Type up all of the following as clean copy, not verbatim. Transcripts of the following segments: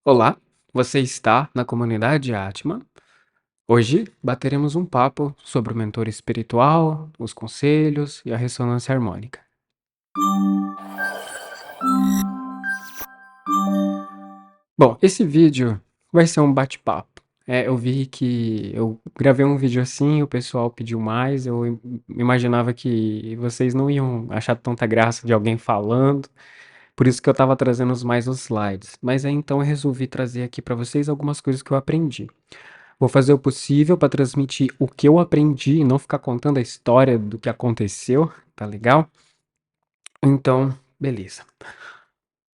Olá, você está na comunidade Atman. Hoje bateremos um papo sobre o mentor espiritual, os conselhos e a ressonância harmônica. Bom, esse vídeo vai ser um bate-papo. Eu vi que eu gravei um vídeo assim, o pessoal pediu mais, imaginava que vocês não iam achar tanta graça de alguém falando, por isso que eu estava trazendo mais os slides. Mas aí então eu resolvi trazer aqui para vocês algumas coisas que eu aprendi. Vou fazer o possível para transmitir o que eu aprendi e não ficar contando a história do que aconteceu, tá legal? Então, beleza.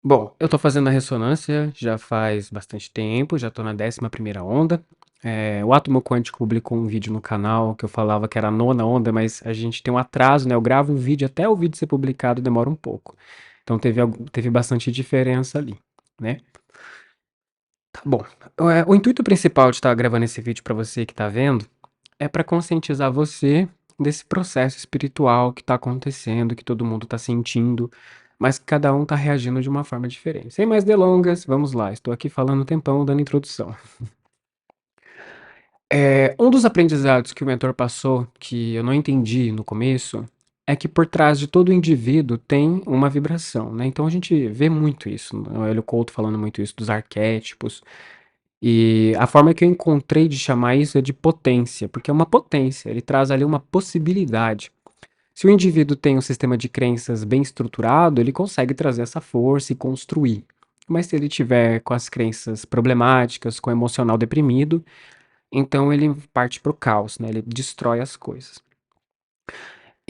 Bom, eu tô fazendo a ressonância já faz bastante tempo, já tô na 11ª onda. O Átomo Quântico publicou um vídeo no canal que eu falava que era a 9ª onda, mas a gente tem um atraso, né? Eu gravo o vídeo, até o vídeo ser publicado demora um pouco. Então teve bastante diferença ali, né? Tá bom. O intuito principal de estar gravando esse vídeo para você que tá vendo é para conscientizar você desse processo espiritual que tá acontecendo, que todo mundo tá sentindo, mas que cada um tá reagindo de uma forma diferente. Sem mais delongas, vamos lá. Estou aqui falando um tempão, dando introdução. Um dos aprendizados que o mentor passou, que eu não entendi no começo, é que por trás de todo indivíduo tem uma vibração, né? Então a gente vê muito isso, né? O Hélio Couto falando muito isso dos arquétipos. E a forma que eu encontrei de chamar isso é de potência, porque é uma potência, ele traz ali uma possibilidade. Se o indivíduo tem um sistema de crenças bem estruturado, ele consegue trazer essa força e construir. Mas se ele tiver com as crenças problemáticas, com o emocional deprimido, então ele parte para o caos, né? Ele destrói as coisas.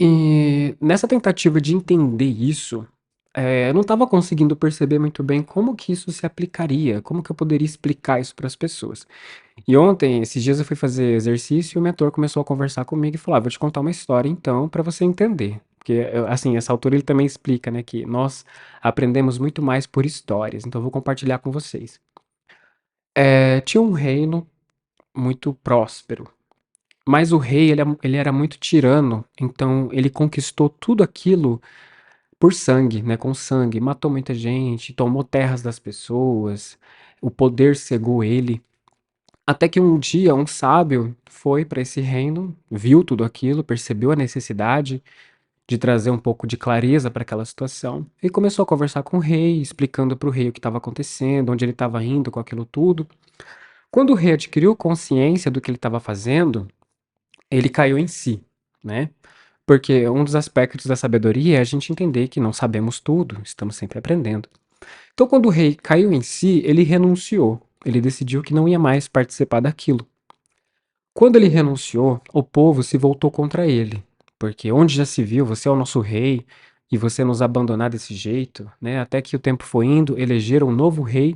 E nessa tentativa de entender isso, eu não estava conseguindo perceber muito bem como que isso se aplicaria, como que eu poderia explicar isso para as pessoas. E ontem, esses dias eu fui fazer exercício e o mentor começou a conversar comigo e falou: "Ah, vou te contar uma história então para você entender". Porque, assim, essa altura ele também explica, né, que nós aprendemos muito mais por histórias, então eu vou compartilhar com vocês. Tinha um reino muito próspero, mas o rei ele era muito tirano, então ele conquistou tudo aquilo por sangue, né, com sangue, matou muita gente, tomou terras das pessoas, o poder cegou ele. Até que um dia um sábio foi para esse reino, viu tudo aquilo, percebeu a necessidade de trazer um pouco de clareza para aquela situação e começou a conversar com o rei, explicando para o rei o que estava acontecendo, onde ele estava indo com aquilo tudo. Quando o rei adquiriu consciência do que ele estava fazendo, ele caiu em si, né? Porque um dos aspectos da sabedoria é a gente entender que não sabemos tudo, estamos sempre aprendendo. Então, quando o rei caiu em si, ele renunciou. Ele decidiu que não ia mais participar daquilo. Quando ele renunciou, o povo se voltou contra ele, porque onde já se viu, você é o nosso rei e você nos abandonar desse jeito, né? Até que o tempo foi indo, elegeram um novo rei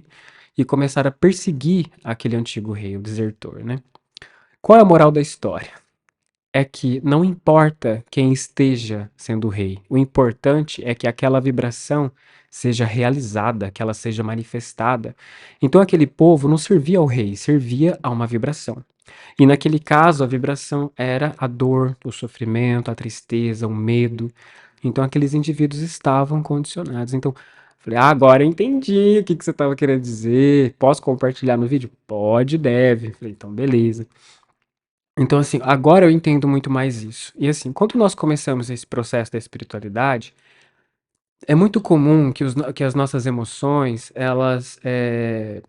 e começaram a perseguir aquele antigo rei, o desertor, né? Qual é a moral da história? É que não importa quem esteja sendo rei, o importante é que aquela vibração seja realizada, que ela seja manifestada. Então aquele povo não servia ao rei, servia a uma vibração. E naquele caso, a vibração era a dor, o sofrimento, a tristeza, o medo. Então, aqueles indivíduos estavam condicionados. Então, falei, agora eu entendi o que que você estava querendo dizer. Posso compartilhar no vídeo? Pode, deve. Falei, então, beleza. Então, assim, agora eu entendo muito mais isso. E assim, quando nós começamos esse processo da espiritualidade, é muito comum que as nossas emoções, elas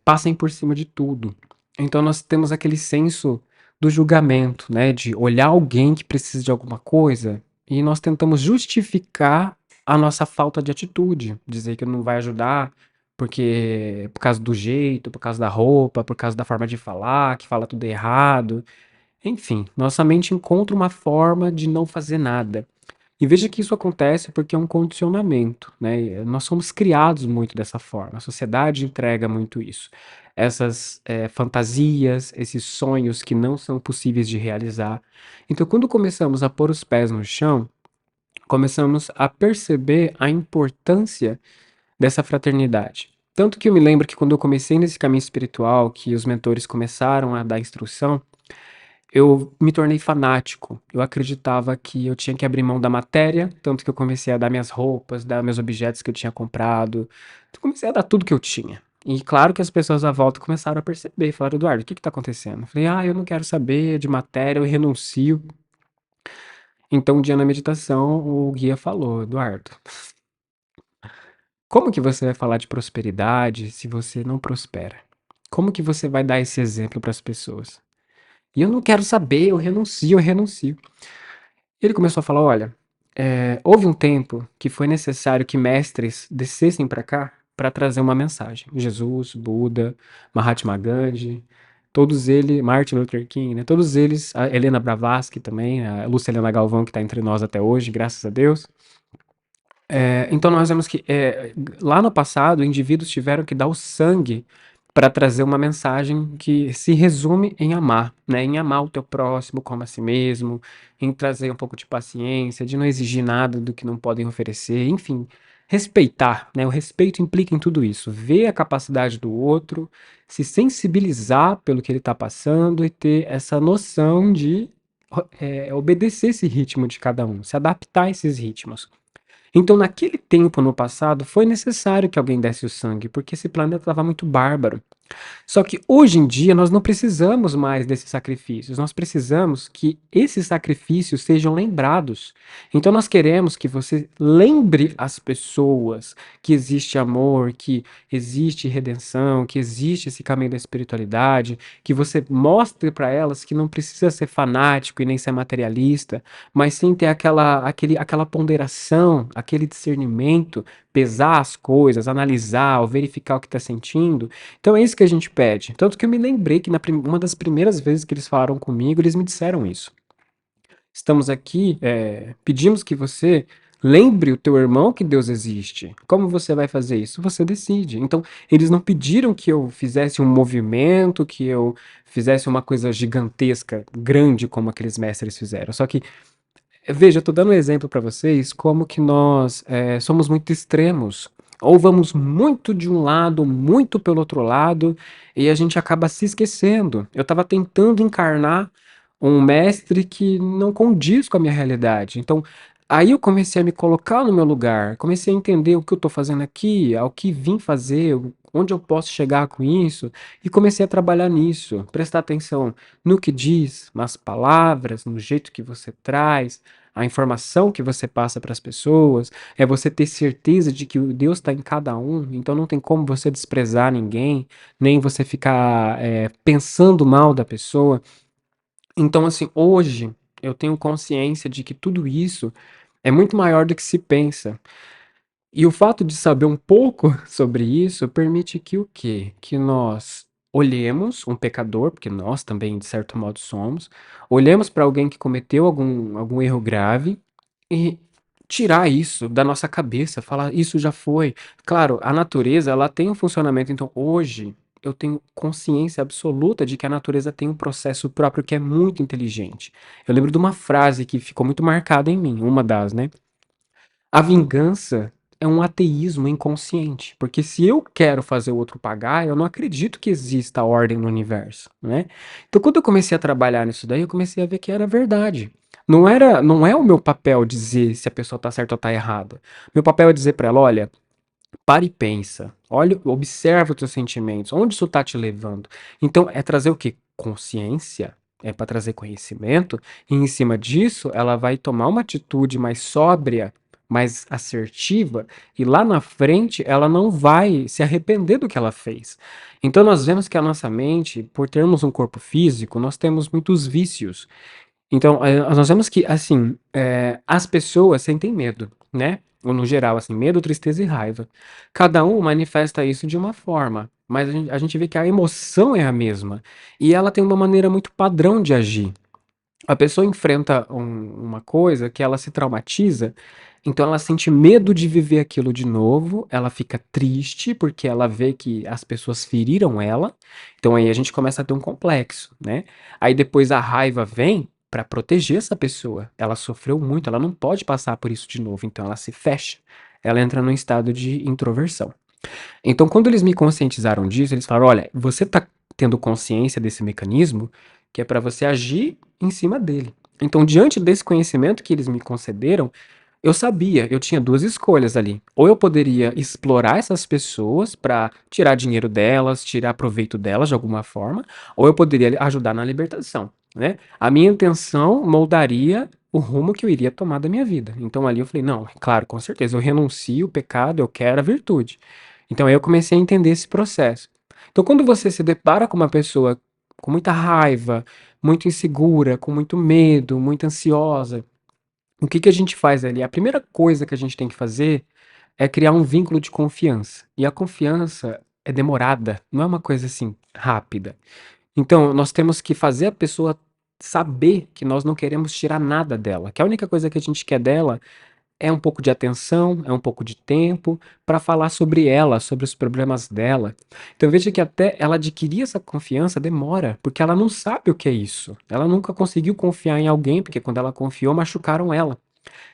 passem por cima de tudo. Então nós temos aquele senso do julgamento, né, de olhar alguém que precisa de alguma coisa e nós tentamos justificar a nossa falta de atitude, dizer que não vai ajudar porque por causa do jeito, por causa da roupa, por causa da forma de falar, que fala tudo errado. Enfim, nossa mente encontra uma forma de não fazer nada. E veja que isso acontece porque é um condicionamento, né? E nós somos criados muito dessa forma, a sociedade entrega muito isso. Essas fantasias, esses sonhos que não são possíveis de realizar. Então, quando começamos a pôr os pés no chão, começamos a perceber a importância dessa fraternidade. Tanto que eu me lembro que quando eu comecei nesse caminho espiritual, que os mentores começaram a dar instrução, eu me tornei fanático. Eu acreditava que eu tinha que abrir mão da matéria, tanto que eu comecei a dar minhas roupas, dar meus objetos que eu tinha comprado. Eu comecei a dar tudo que eu tinha. E claro que as pessoas à volta começaram a perceber, falaram: "Eduardo, o que que tá acontecendo?" Eu falei: "Ah, eu não quero saber de matéria, eu renuncio". Então um dia na meditação o guia falou: "Eduardo, como que você vai falar de prosperidade se você não prospera? Como que você vai dar esse exemplo para as pessoas?" E eu não quero saber, eu renuncio, eu renuncio. Ele começou a falar: "Olha, houve um tempo que foi necessário que mestres descessem para cá para trazer uma mensagem. Jesus, Buda, Mahatma Gandhi, todos eles, Martin Luther King, né, todos eles, a Helena Blavatsky também, a Lúcia Helena Galvão que está entre nós até hoje, graças a Deus. Então nós vemos que lá no passado, indivíduos tiveram que dar o sangue para trazer uma mensagem que se resume em amar, né? Em amar o teu próximo como a si mesmo, em trazer um pouco de paciência, de não exigir nada do que não podem oferecer, enfim, respeitar, né? O respeito implica em tudo isso, ver a capacidade do outro, se sensibilizar pelo que ele está passando e ter essa noção de obedecer esse ritmo de cada um, se adaptar a esses ritmos. Então, naquele tempo no passado, foi necessário que alguém desse o sangue, porque esse planeta estava muito bárbaro. Só que hoje em dia nós não precisamos mais desses sacrifícios, nós precisamos que esses sacrifícios sejam lembrados. Então nós queremos que você lembre as pessoas que existe amor, que existe redenção, que existe esse caminho da espiritualidade, que você mostre para elas que não precisa ser fanático e nem ser materialista, mas sim ter aquela ponderação, aquele discernimento, pesar as coisas, analisar, ou verificar o que está sentindo. Então é isso que a gente pede. Tanto que eu me lembrei que uma das primeiras vezes que eles falaram comigo, eles me disseram isso. Estamos aqui, pedimos que você lembre o teu irmão que Deus existe. Como você vai fazer isso? Você decide. Então, eles não pediram que eu fizesse um movimento, que eu fizesse uma coisa gigantesca, grande, como aqueles mestres fizeram. Só que veja, eu tô dando um exemplo para vocês como que nós somos muito extremos. Ou vamos muito de um lado, muito pelo outro lado, e a gente acaba se esquecendo. Eu estava tentando encarnar um mestre que não condiz com a minha realidade. Então, aí eu comecei a me colocar no meu lugar, comecei a entender o que eu estou fazendo aqui, ao que vim fazer, onde eu posso chegar com isso, e comecei a trabalhar nisso, prestar atenção no que diz, nas palavras, no jeito que você traz, a informação que você passa para as pessoas, é você ter certeza de que o Deus está em cada um, então não tem como você desprezar ninguém, nem você ficar pensando mal da pessoa. Então, assim, hoje eu tenho consciência de que tudo isso é muito maior do que se pensa. E o fato de saber um pouco sobre isso permite que o quê? Que nós olhemos um pecador, porque nós também, de certo modo, somos, olhemos para alguém que cometeu algum erro grave e tirar isso da nossa cabeça, falar: "Isso já foi". Claro, a natureza, ela tem um funcionamento, então hoje eu tenho consciência absoluta de que a natureza tem um processo próprio que é muito inteligente. Eu lembro de uma frase que ficou muito marcada em mim, uma das, né? A vingança é um ateísmo inconsciente, porque se eu quero fazer o outro pagar, eu não acredito que exista ordem no universo, né? Então, quando eu comecei a trabalhar nisso daí, eu comecei a ver que era verdade. Não é o meu papel dizer se a pessoa tá certa ou tá errada. Meu papel é dizer para ela, olha, para e pensa. Olha, observa os teus sentimentos. Onde isso está te levando? Então, é trazer o quê? Consciência. É para trazer conhecimento. E em cima disso, ela vai tomar uma atitude mais sóbria, mais assertiva. E lá na frente, ela não vai se arrepender do que ela fez. Então, nós vemos que a nossa mente, por termos um corpo físico, nós temos muitos vícios. Então, nós vemos que, assim, as pessoas sentem medo, né? Ou no geral, assim, medo, tristeza e raiva. Cada um manifesta isso de uma forma, mas a gente vê que a emoção é a mesma. E ela tem uma maneira muito padrão de agir. A pessoa enfrenta uma coisa que ela se traumatiza, então ela sente medo de viver aquilo de novo, ela fica triste porque ela vê que as pessoas feriram ela, então aí a gente começa a ter um complexo, né? Aí depois a raiva vem para proteger essa pessoa. Ela sofreu muito, ela não pode passar por isso de novo, então ela se fecha. Ela entra num estado de introversão. Então, quando eles me conscientizaram disso, eles falaram: olha, você está tendo consciência desse mecanismo que é para você agir em cima dele. Então, diante desse conhecimento que eles me concederam, Eu sabia, eu tinha 2 escolhas ali. Ou eu poderia explorar essas pessoas para tirar dinheiro delas, tirar proveito delas de alguma forma, ou eu poderia ajudar na libertação, né. A minha intenção moldaria o rumo que eu iria tomar da minha vida. Então ali eu falei: "Não, claro, com certeza, eu renuncio o pecado, eu quero a virtude". Então aí eu comecei a entender esse processo. Então quando você se depara com uma pessoa com muita raiva, muito insegura, com muito medo, muito ansiosa, o que que a gente faz ali? A primeira coisa que a gente tem que fazer é criar um vínculo de confiança. E a confiança é demorada, não é uma coisa assim rápida. Então, nós temos que fazer a pessoa saber que nós não queremos tirar nada dela, que a única coisa que a gente quer dela é um pouco de atenção, é um pouco de tempo para falar sobre ela, sobre os problemas dela. Então veja que até ela adquirir essa confiança demora, porque ela não sabe o que é isso. Ela nunca conseguiu confiar em alguém, porque quando ela confiou, machucaram ela.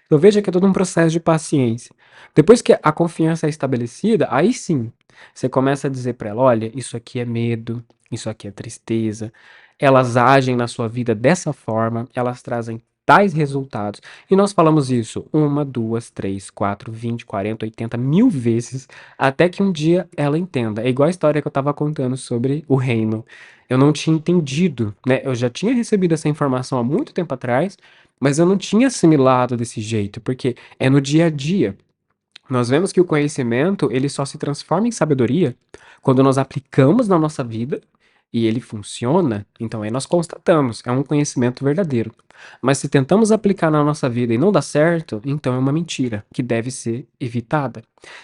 Então veja que é todo um processo de paciência. Depois que a confiança é estabelecida, aí sim, você começa a dizer para ela: olha, isso aqui é medo, isso aqui é tristeza. Elas agem na sua vida dessa forma, elas trazem tais resultados. E nós falamos isso uma, duas, três, quatro, 20, 40, 80, 1000 vezes, até que um dia ela entenda. É igual a história que eu estava contando sobre o reino. Eu não tinha entendido, né? Eu já tinha recebido essa informação há muito tempo atrás, mas eu não tinha assimilado desse jeito, porque é no dia a dia. Nós vemos que o conhecimento, ele só se transforma em sabedoria quando nós aplicamos na nossa vida e ele funciona, então aí nós constatamos, é um conhecimento verdadeiro. Mas se tentamos aplicar na nossa vida e não dá certo, então é uma mentira que deve ser evitada.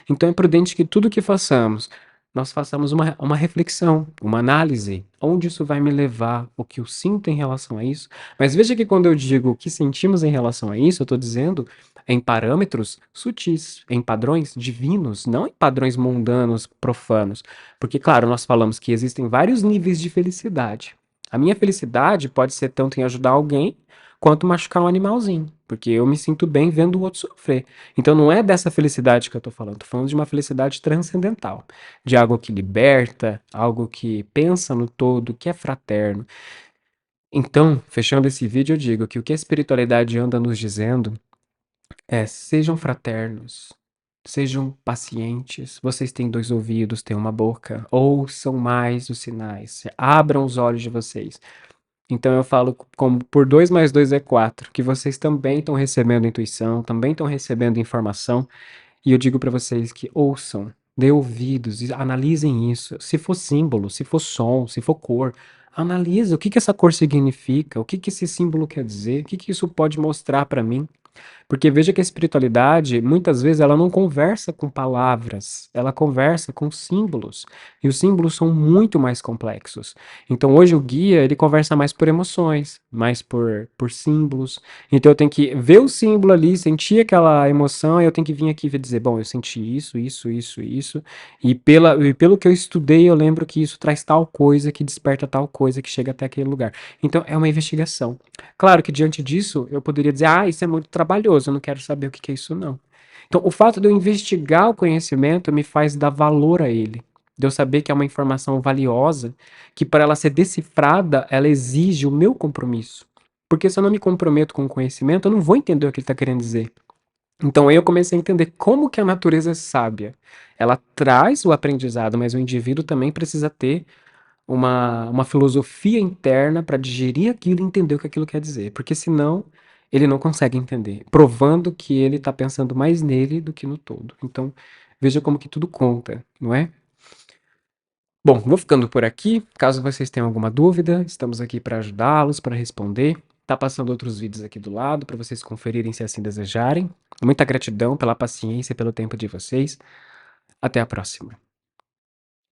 Então é prudente que tudo que façamos, nós façamos uma reflexão, uma análise. Onde isso vai me levar? O que eu sinto em relação a isso? Mas veja que quando eu digo o que sentimos em relação a isso, eu estou dizendo em parâmetros sutis, em padrões divinos, não em padrões mundanos, profanos. Porque, claro, nós falamos que existem vários níveis de felicidade. A minha felicidade pode ser tanto em ajudar alguém, quanto machucar um animalzinho, porque eu me sinto bem vendo o outro sofrer. Então não é dessa felicidade que eu tô falando, tô falando de uma felicidade transcendental, de algo que liberta, algo que pensa no todo, que é fraterno. Então, fechando esse vídeo, eu digo que o que a espiritualidade anda nos dizendo é: sejam fraternos, sejam pacientes. Vocês têm 2 ouvidos, têm uma boca, ouçam mais os sinais, abram os olhos de vocês. Então eu falo como por 2 mais 2 é 4, que vocês também estão recebendo intuição, também estão recebendo informação, e eu digo para vocês que ouçam, dê ouvidos e analisem isso. Se for símbolo, se for som, se for cor, analisa o que que essa cor significa, o que que esse símbolo quer dizer, o que que isso pode mostrar para mim. Porque veja que a espiritualidade, muitas vezes, ela não conversa com palavras, ela conversa com símbolos. E os símbolos são muito mais complexos. Então, hoje o guia, ele conversa mais por emoções, mais por símbolos. Então, eu tenho que ver o símbolo ali, sentir aquela emoção, e eu tenho que vir aqui e dizer, bom, eu senti isso, isso, isso, isso. E pelo que eu estudei, eu lembro que isso traz tal coisa, que desperta tal coisa, que chega até aquele lugar. Então, é uma investigação. Claro que diante disso, eu poderia dizer, ah, isso é muito trabalhoso, eu não quero saber o que que é isso não. Então, o fato de eu investigar o conhecimento me faz dar valor a ele. De eu saber que é uma informação valiosa, que para ela ser decifrada, ela exige o meu compromisso. Porque se eu não me comprometo com o conhecimento, eu não vou entender o que ele está querendo dizer. Então aí eu comecei a entender como que a natureza é sábia. Ela traz o aprendizado, mas o indivíduo também precisa ter uma filosofia interna para digerir aquilo e entender o que aquilo quer dizer, porque senão ele não consegue entender, provando que ele está pensando mais nele do que no todo. Então, veja como que tudo conta, não é? Bom, vou ficando por aqui. Caso vocês tenham alguma dúvida, estamos aqui para ajudá-los, para responder. Tá passando outros vídeos aqui do lado para vocês conferirem se assim desejarem. Muita gratidão pela paciência e pelo tempo de vocês. Até a próxima.